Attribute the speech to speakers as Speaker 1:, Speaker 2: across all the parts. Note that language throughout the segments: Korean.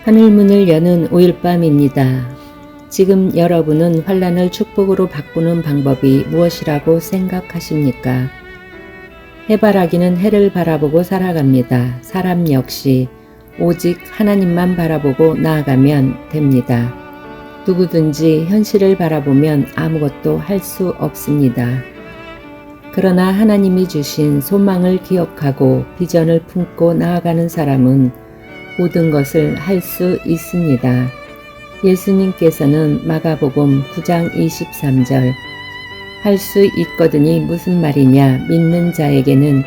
Speaker 1: 하늘문을 여는 5일밤입니다. 지금 여러분은 환난을 축복으로 바꾸는 방법이 무엇이라고 생각하십니까? 해바라기는 해를 바라보고 살아갑니다. 사람 역시 오직 하나님만 바라보고 나아가면 됩니다. 누구든지 현실을 바라보면 아무것도 할 수 없습니다. 그러나 하나님이 주신 소망을 기억하고 비전을 품고 나아가는 사람은 모든 것을 할 수 있습니다. 예수님께서는 마가복음 9장 23절 할 수 있거든이 무슨 말이냐 믿는 자에게는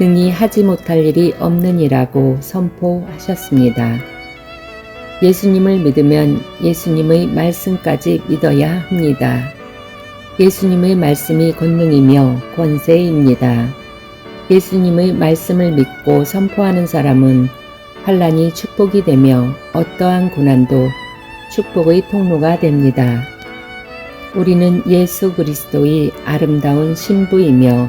Speaker 1: 능히 하지 못할 일이 없느니라고 선포하셨습니다. 예수님을 믿으면 예수님의 말씀까지 믿어야 합니다. 예수님의 말씀이 권능이며 권세입니다. 예수님의 말씀을 믿고 선포하는 사람은 환난이 축복이 되며 어떠한 고난도 축복의 통로가 됩니다. 우리는 예수 그리스도의 아름다운 신부이며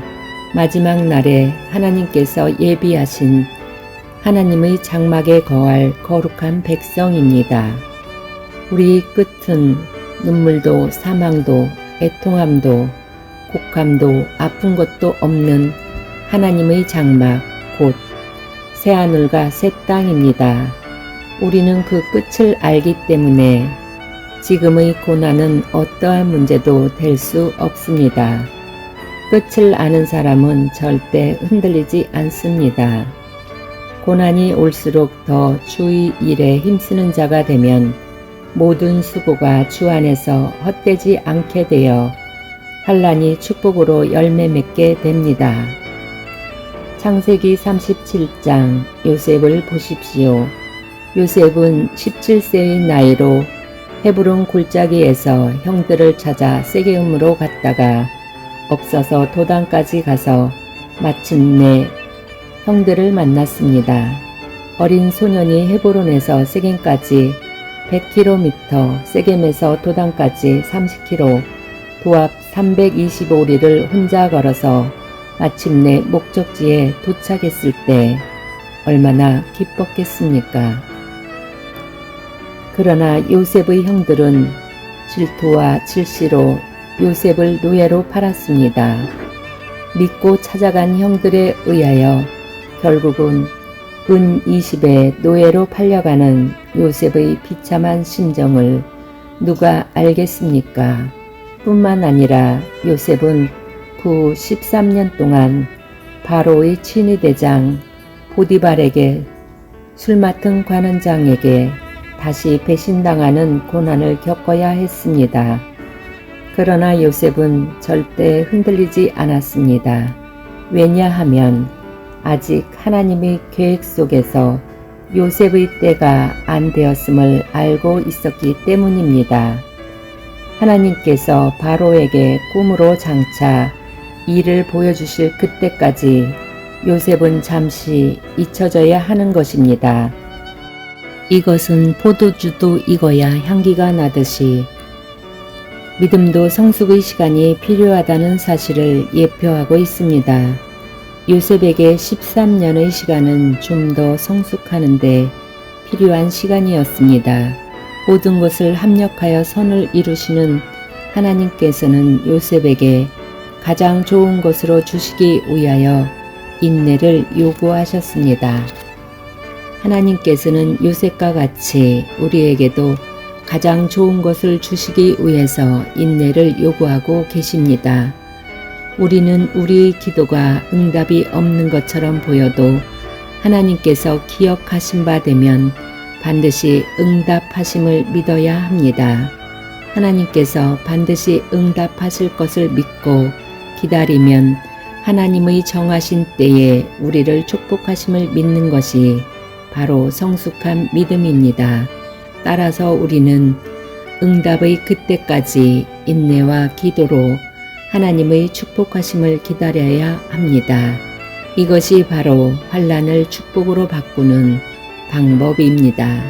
Speaker 1: 마지막 날에 하나님께서 예비하신 하나님의 장막에 거할 거룩한 백성입니다. 우리의 끝은 눈물도 사망도 애통함도 곡함도 아픈 것도 없는 하나님의 장막 곧 새하늘과 새 땅입니다. 우리는 그 끝을 알기 때문에 지금의 고난은 어떠한 문제도 될 수 없습니다. 끝을 아는 사람은 절대 흔들리지 않습니다. 고난이 올수록 더 주의 일에 힘쓰는 자가 되면 모든 수고가 주 안에서 헛되지 않게 되어 환난이 축복으로 열매 맺게 됩니다. 창세기 37장 요셉을 보십시오. 요셉은 17세의 나이로 헤브론 골짜기에서 형들을 찾아 세겜으로 갔다가 없어서 도단까지 가서 마침내 형들을 만났습니다. 어린 소년이 헤브론에서 세겜까지 100km, 세겜에서 도단까지 30km, 도합 325리를 혼자 걸어서 마침내 목적지에 도착했을 때 얼마나 기뻤겠습니까? 그러나 요셉의 형들은 질투와 질시로 요셉을 노예로 팔았습니다. 믿고 찾아간 형들에 의하여 결국은 은 20에 노예로 팔려가는 요셉의 비참한 심정을 누가 알겠습니까? 뿐만 아니라 요셉은 그 13년 동안 바로의 친위대장 보디발에게 술 맡은 관원장에게 다시 배신당하는 고난을 겪어야 했습니다. 그러나 요셉은 절대 흔들리지 않았습니다. 왜냐하면 아직 하나님의 계획 속에서 요셉의 때가 안 되었음을 알고 있었기 때문입니다. 하나님께서 바로에게 꿈으로 장차 일을 보여주실 그때까지 요셉은 잠시 잊혀져야 하는 것입니다. 이것은 포도주도 익어야 향기가 나듯이 믿음도 성숙의 시간이 필요하다는 사실을 예표하고 있습니다. 요셉에게 13년의 시간은 좀 더 성숙하는데 필요한 시간이었습니다. 모든 것을 합력하여 선을 이루시는 하나님께서는 요셉에게 가장 좋은 것으로 주시기 위하여 인내를 요구하셨습니다. 하나님께서는 요셉과 같이 우리에게도 가장 좋은 것을 주시기 위해서 인내를 요구하고 계십니다. 우리는 우리의 기도가 응답이 없는 것처럼 보여도 하나님께서 기억하신 바 되면 반드시 응답하심을 믿어야 합니다. 하나님께서 반드시 응답하실 것을 믿고 기다리면 하나님의 정하신 때에 우리를 축복하심을 믿는 것이 바로 성숙한 믿음입니다. 따라서 우리는 응답의 그때까지 인내와 기도로 하나님의 축복하심을 기다려야 합니다. 이것이 바로 환난을 축복으로 바꾸는 방법입니다.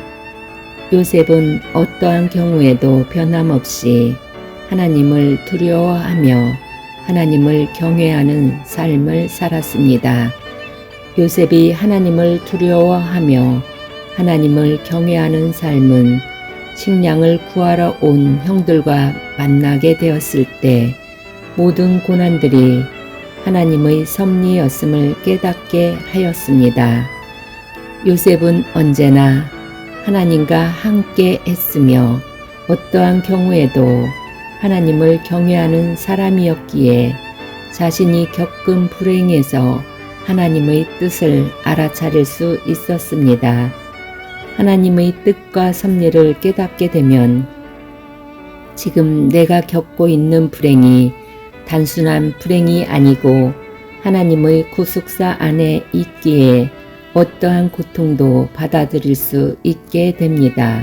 Speaker 1: 요셉은 어떠한 경우에도 변함없이 하나님을 두려워하며 하나님을 경외하는 삶을 살았습니다. 요셉이 하나님을 두려워하며 하나님을 경외하는 삶은 식량을 구하러 온 형들과 만나게 되었을 때 모든 고난들이 하나님의 섭리였음을 깨닫게 하였습니다. 요셉은 언제나 하나님과 함께 했으며 어떠한 경우에도 하나님을 경외하는 사람이었기에 자신이 겪은 불행에서 하나님의 뜻을 알아차릴 수 있었습니다. 하나님의 뜻과 섭리를 깨닫게 되면 지금 내가 겪고 있는 불행이 단순한 불행이 아니고 하나님의 구속사 안에 있기에 어떠한 고통도 받아들일 수 있게 됩니다.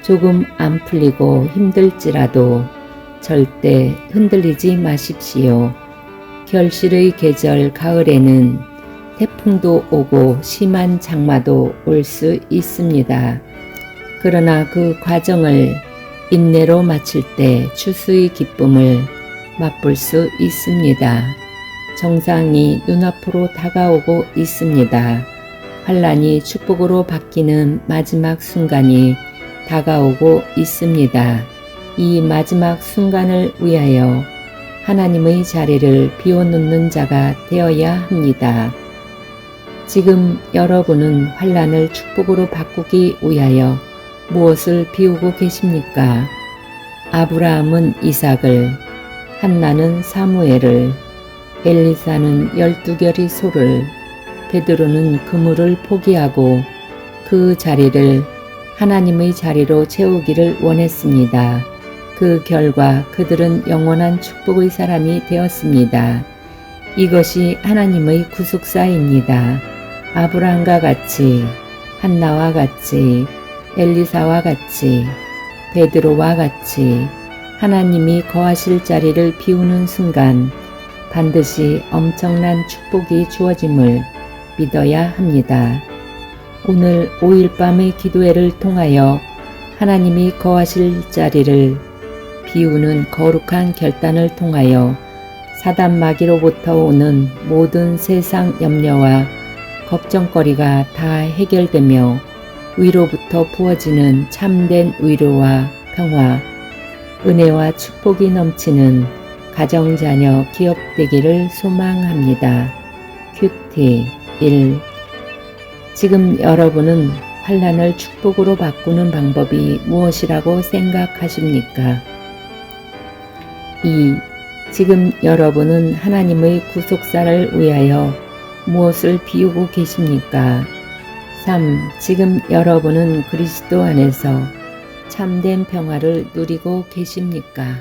Speaker 1: 조금 안 풀리고 힘들지라도 절대 흔들리지 마십시오. 결실의 계절 가을에는 태풍도 오고 심한 장마도 올 수 있습니다. 그러나 그 과정을 인내로 마칠 때 추수의 기쁨을 맛볼 수 있습니다. 정상이 눈앞으로 다가오고 있습니다. 환란이 축복으로 바뀌는 마지막 순간이 다가오고 있습니다. 이 마지막 순간을 위하여 하나님의 자리를 비워놓는 자가 되어야 합니다. 지금 여러분은 환란을 축복으로 바꾸기 위하여 무엇을 비우고 계십니까? 아브라함은 이삭을, 한나는 사무엘을, 엘리사는 12결의 소를, 베드로는 그물을 포기하고 그 자리를 하나님의 자리로 채우기를 원했습니다. 그 결과 그들은 영원한 축복의 사람이 되었습니다. 이것이 하나님의 구속사입니다. 아브라함과 같이, 한나와 같이, 엘리사와 같이, 베드로와 같이 하나님이 거하실 자리를 비우는 순간 반드시 엄청난 축복이 주어짐을 믿어야 합니다. 오늘 5일 밤의 기도회를 통하여 하나님이 거하실 자리를 비우는 거룩한 결단을 통하여 사단 마귀로부터 오는 모든 세상 염려와 걱정거리가 다 해결되며 위로부터 부어지는 참된 위로와 평화, 은혜와 축복이 넘치는 가정자녀 기업 되기를 소망합니다. 큐티 1. 지금 여러분은 환란을 축복으로 바꾸는 방법이 무엇이라고 생각하십니까? 2. 지금 여러분은 하나님의 구속사를 위하여 무엇을 비우고 계십니까? 3. 지금 여러분은 그리스도 안에서 참된 평화를 누리고 계십니까?